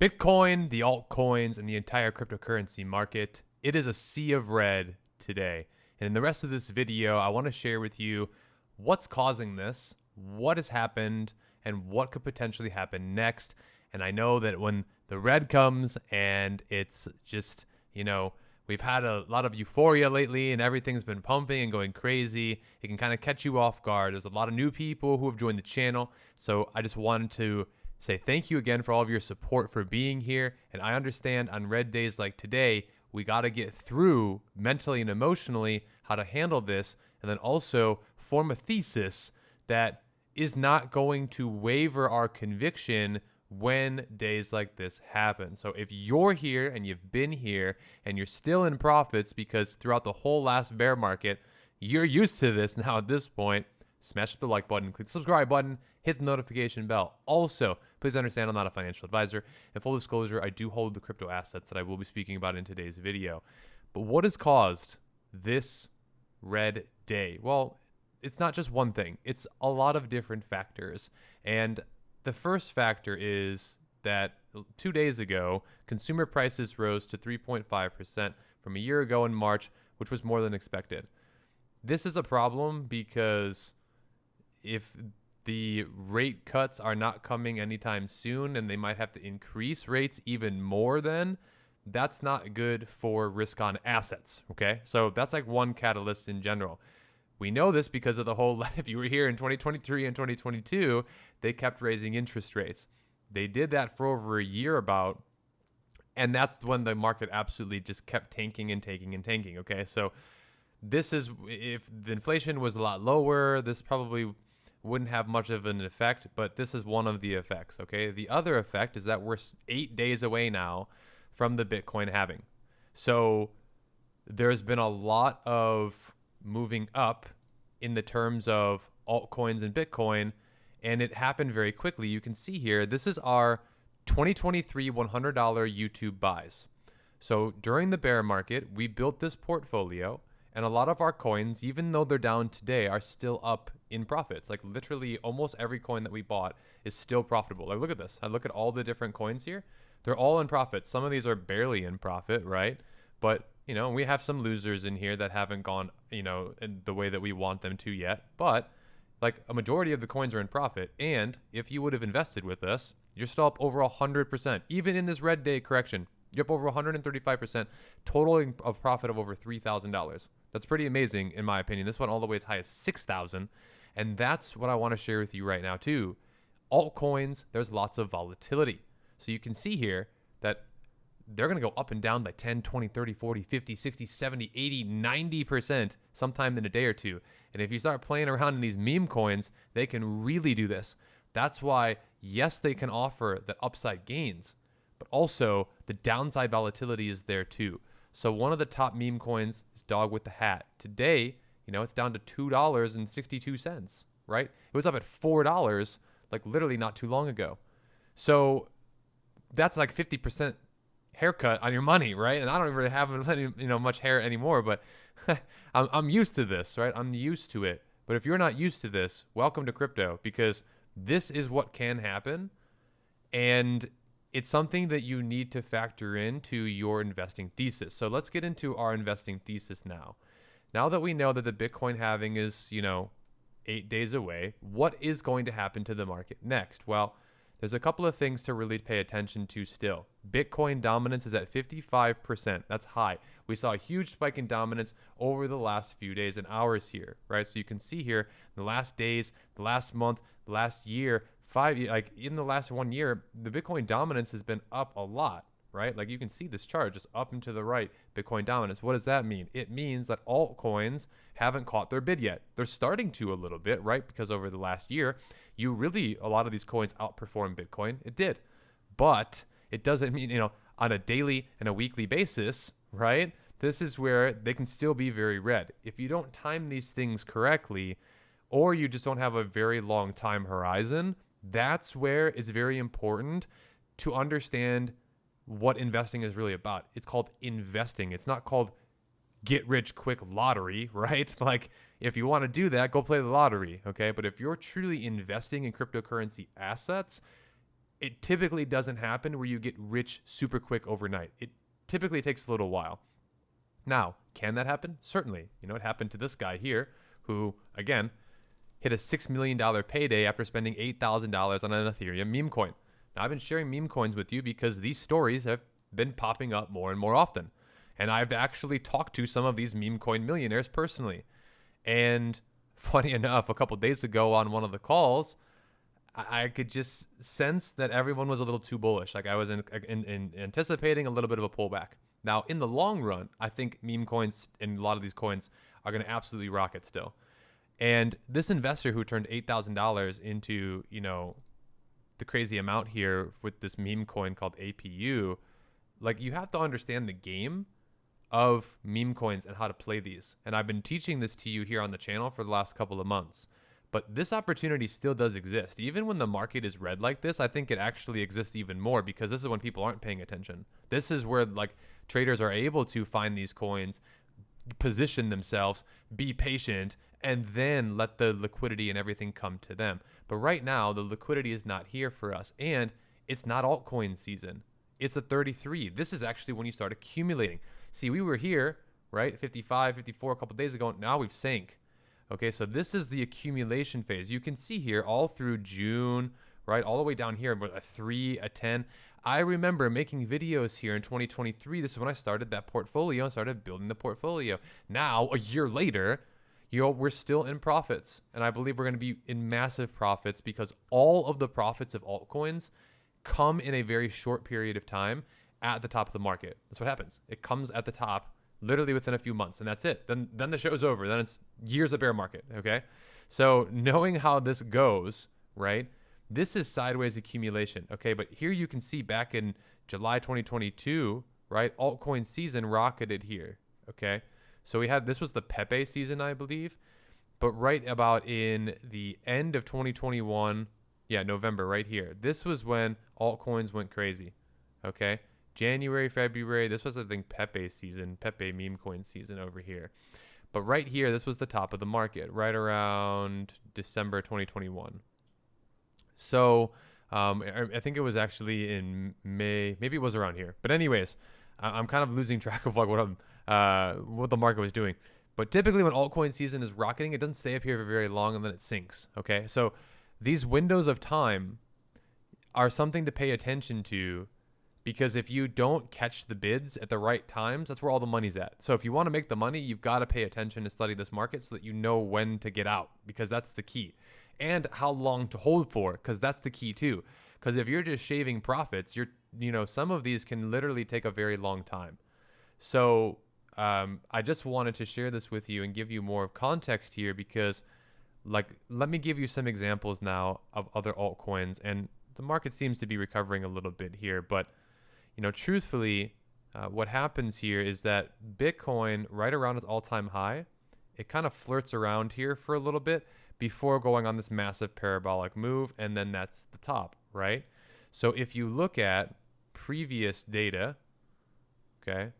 Bitcoin, the altcoins, and the entire cryptocurrency market, it is a sea of red today. And in the rest of this video, I want to share with you what's causing this, what has happened, and what could potentially happen next. And I know that when the red comes and it's just, we've had a lot of euphoria lately and everything's been pumping and going crazy. It can kind of catch you off guard. There's a lot of new people who have joined the channel. So I just wanted to say thank you again for all of your support for being here. And I understand on red days like today, we got to get through mentally and emotionally how to handle this, and then also form a thesis that is not going to waver our conviction when days like this happen. So if you're here and you've been here and you're still in profits because throughout the whole last bear market, you're used to this now at this point, smash the like button, click the subscribe button, hit the notification bell. Also, please understand I'm not a financial advisor. In full disclosure, I do hold the crypto assets that I will be speaking about in today's video. But what has caused this red day? Well, it's not just one thing. It's a lot of different factors. And the first factor is that 2 days ago, consumer prices rose to 3.5% from a year ago in March, which was more than expected. This is a problem because if the rate cuts are not coming anytime soon and they might have to increase rates even more, then that's not good for risk on assets. Okay, so that's like one catalyst in general. We know this because of the whole, if you were here in 2023 and 2022, they kept raising interest rates. They did that for over a year about, and that's when the market absolutely just kept tanking and tanking and tanking. Okay, so this is, if the inflation was a lot lower, this probably wouldn't have much of an effect, but this is one of the effects. Okay, the other effect is that we're 8 days away now from the Bitcoin halving. So there's been a lot of moving up in the terms of altcoins and Bitcoin, and it happened very quickly. You can see here, this is our 2023 $100 YouTube buys. So during the bear market, we built this portfolio, and a lot of our coins, even though they're down today, are still up in profits. Like literally almost every coin that we bought is still profitable. Like look at this. I look at all the different coins here. They're all in profit. Some of these are barely in profit, right? But, we have some losers in here that haven't gone, in the way that we want them to yet. But like a majority of the coins are in profit. And if you would have invested with us, you're still up over 100%. Even in this red day correction, you're up over 135%, total of profit of over $3,000. That's pretty amazing, in my opinion. This went all the way as high as $6,000. And that's what I want to share with you right now, too. Altcoins, there's lots of volatility. So you can see here that they're going to go up and down by 10, 20, 30, 40, 50, 60, 70, 80, 90% sometime in a day or two. And if you start playing around in these meme coins, they can really do this. That's why, yes, they can offer the upside gains, but also the downside volatility is there too. So one of the top meme coins is Dog with the Hat. Today, it's down to $2.62, right? It was up at $4 like literally not too long ago. So that's like 50% haircut on your money, right? And I don't really have much hair anymore, but I'm used to this, right? I'm used to it. But if you're not used to this, welcome to crypto, because this is what can happen, and it's something that you need to factor into your investing thesis. So let's get into our investing thesis now. Now that we know that the Bitcoin halving is, 8 days away, what is going to happen to the market next? Well, there's a couple of things to really pay attention to still. Bitcoin dominance is at 55%. That's high. We saw a huge spike in dominance over the last few days and hours here, right? So you can see here, the last days, the last month, the last year, like in the last 1 year, the Bitcoin dominance has been up a lot, right? Like you can see this chart just up and to the right, Bitcoin dominance. What does that mean? It means that altcoins haven't caught their bid yet. They're starting to a little bit, right? Because over the last year, a lot of these coins outperformed Bitcoin. It did. But it doesn't mean, on a daily and a weekly basis, right? This is where they can still be very red. If you don't time these things correctly, or you just don't have a very long time horizon, that's where it's very important to understand what investing is really about. It's called investing. It's not called get rich quick lottery, right? Like if you want to do that, go play the lottery, okay? But if you're truly investing in cryptocurrency assets, it typically doesn't happen where you get rich super quick overnight. It typically takes a little while. Now, can that happen? Certainly. It happened to this guy here who, again, hit a $6 million payday after spending $8,000 on an Ethereum meme coin. Now, I've been sharing meme coins with you because these stories have been popping up more and more often. And I've actually talked to some of these meme coin millionaires personally. And funny enough, a couple days ago on one of the calls, I could just sense that everyone was a little too bullish. Like I was anticipating a little bit of a pullback. Now, in the long run, I think meme coins and a lot of these coins are going to absolutely rocket still. And this investor who turned $8,000 into, the crazy amount here with this meme coin called APU, like you have to understand the game of meme coins and how to play these. And I've been teaching this to you here on the channel for the last couple of months. But this opportunity still does exist. Even when the market is red like this, I think it actually exists even more because this is when people aren't paying attention. This is where like traders are able to find these coins, position themselves, be patient, and then let the liquidity and everything come to them. But right now, the liquidity is not here for us. And it's not altcoin season. It's a 33. This is actually when you start accumulating. See, we were here, right? 55, 54 a couple days ago. Now we've sank. Okay, so this is the accumulation phase. You can see here all through June, right? All the way down here, but a 3, a 10. I remember making videos here in 2023. This is when I started that portfolio and started building the portfolio. Now, a year later, we're still in profits. And I believe we're going to be in massive profits because all of the profits of altcoins come in a very short period of time at the top of the market. That's what happens. It comes at the top literally within a few months, and that's it. Then the show's over. Then it's years of bear market, okay? So knowing how this goes, right, this is sideways accumulation, okay? But here you can see back in July 2022, right, altcoin season rocketed here, okay? So this was the Pepe season, I believe, but right about in the end of 2021, November, right here, this was when altcoins went crazy, okay? January, February, this was, I think, Pepe season, Pepe meme coin season over here. But right here, this was the top of the market, right around December 2021. So I think it was actually in May, maybe it was around here. But anyways, I'm kind of losing track of like what the market was doing. But typically when altcoin season is rocketing, it doesn't stay up here for very long and then it sinks, okay? So these windows of time are something to pay attention to. Because if you don't catch the bids at the right times, that's where all the money's at. So if you want to make the money, you've got to pay attention to study this market so that you know when to get out, because that's the key. And how long to hold for, because that's the key too. Because if you're just shaving profits, some of these can literally take a very long time. So I just wanted to share this with you and give you more context here because, like, let me give you some examples now of other altcoins. And the market seems to be recovering a little bit here, but truthfully, what happens here is that Bitcoin, right around its all-time high, it kind of flirts around here for a little bit before going on this massive parabolic move, and then that's the top, right? So if you look at previous data, okay,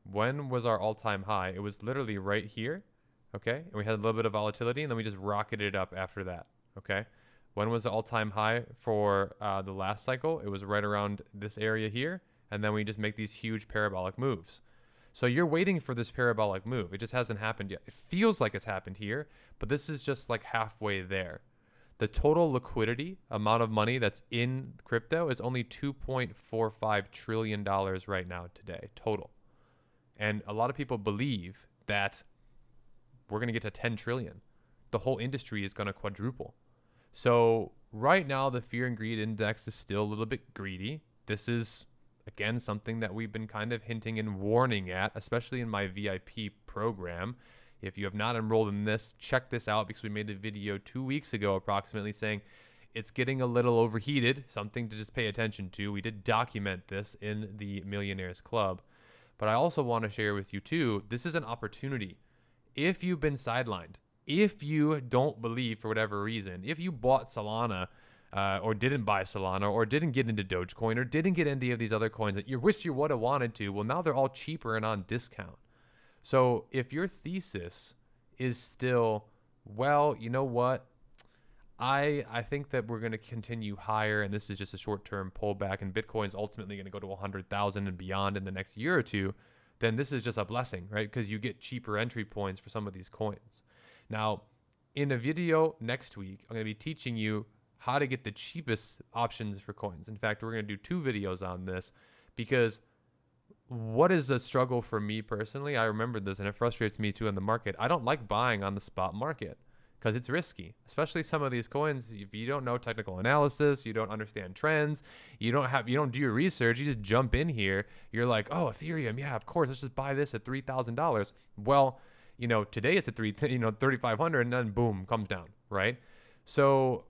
when was our all-time high? It was literally right here, okay? And we had a little bit of volatility, and then we just rocketed up after that, okay? When was the all-time high for the last cycle? It was right around this area here. And then we just make these huge parabolic moves. So you're waiting for this parabolic move. It just hasn't happened yet. It feels like it's happened here, but this is just like halfway there. The total liquidity amount of money that's in crypto is only $2.45 trillion right now today, total. And a lot of people believe that we're going to get to 10 trillion. The whole industry is going to quadruple. So right now, the fear and greed index is still a little bit greedy. This is, again, something that we've been kind of hinting and warning at, especially in my VIP program. If you have not enrolled in this, check this out because we made a video 2 weeks ago approximately saying it's getting a little overheated, something to just pay attention to. We did document this in the Millionaires Club. But I also want to share with you too, this is an opportunity. If you've been sidelined, if you don't believe for whatever reason, if you bought Solana or didn't buy Solana or didn't get into Dogecoin or didn't get any of these other coins that you wish you would have wanted to, well, now they're all cheaper and on discount. So if your thesis is still, well, you know what? I think that we're going to continue higher, and this is just a short-term pullback, and Bitcoin's ultimately going to go to 100,000 and beyond in the next year or two. Then this is just a blessing, right? Because you get cheaper entry points for some of these coins. Now, in a video next week, I'm going to be teaching you how to get the cheapest options for coins. In fact, we're going to do 2 videos on this, because what is the struggle for me personally? I remember this, and it frustrates me too in the market. I don't like buying on the spot market because it's risky, especially some of these coins. If you don't know technical analysis, you don't understand trends, you don't do your research, you just jump in here. You're like, oh, Ethereum, yeah, of course, let's just buy this at $3,000. Well, today it's at 3,500, and then boom, comes down, right? So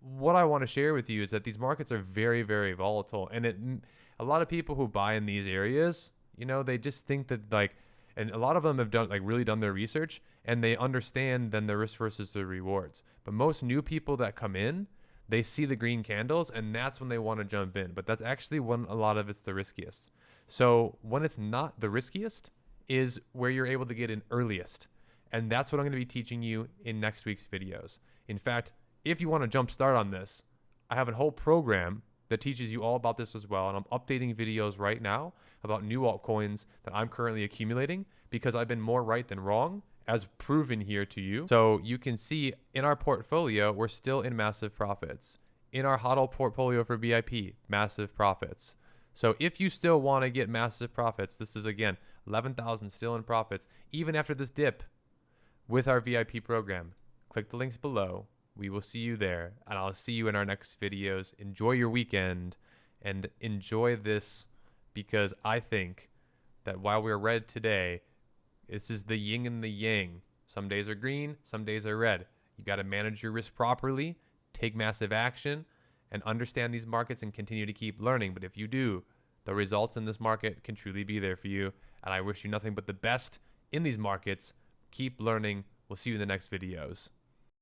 what I want to share with you is that these markets are very, very volatile, and a lot of people who buy in these areas, they just think that and a lot of them have really done their research, and they understand then the risk versus the rewards. But most new people that come in, they see the green candles, and that's when they want to jump in. But that's actually when a lot of it's the riskiest. So when it's not the riskiest is where you're able to get in earliest. And that's what I'm going to be teaching you in next week's videos. In fact, if you want to jump start on this, I have a whole program that teaches you all about this as well. And I'm updating videos right now about new altcoins that I'm currently accumulating, because I've been more right than wrong, as proven here to you. So you can see in our portfolio, we're still in massive profits. In our HODL portfolio for VIP, massive profits. So if you still want to get massive profits, this is again, 11,000 still in profits, even after this dip with our VIP program. Click the links below. We will see you there, and I'll see you in our next videos. Enjoy your weekend and enjoy this, because I think that while we're red today, this is the yin and the yang. Some days are green, some days are red. You got to manage your risk properly, take massive action, and understand these markets and continue to keep learning. But if you do, the results in this market can truly be there for you. And I wish you nothing but the best in these markets. Keep learning. We'll see you in the next videos.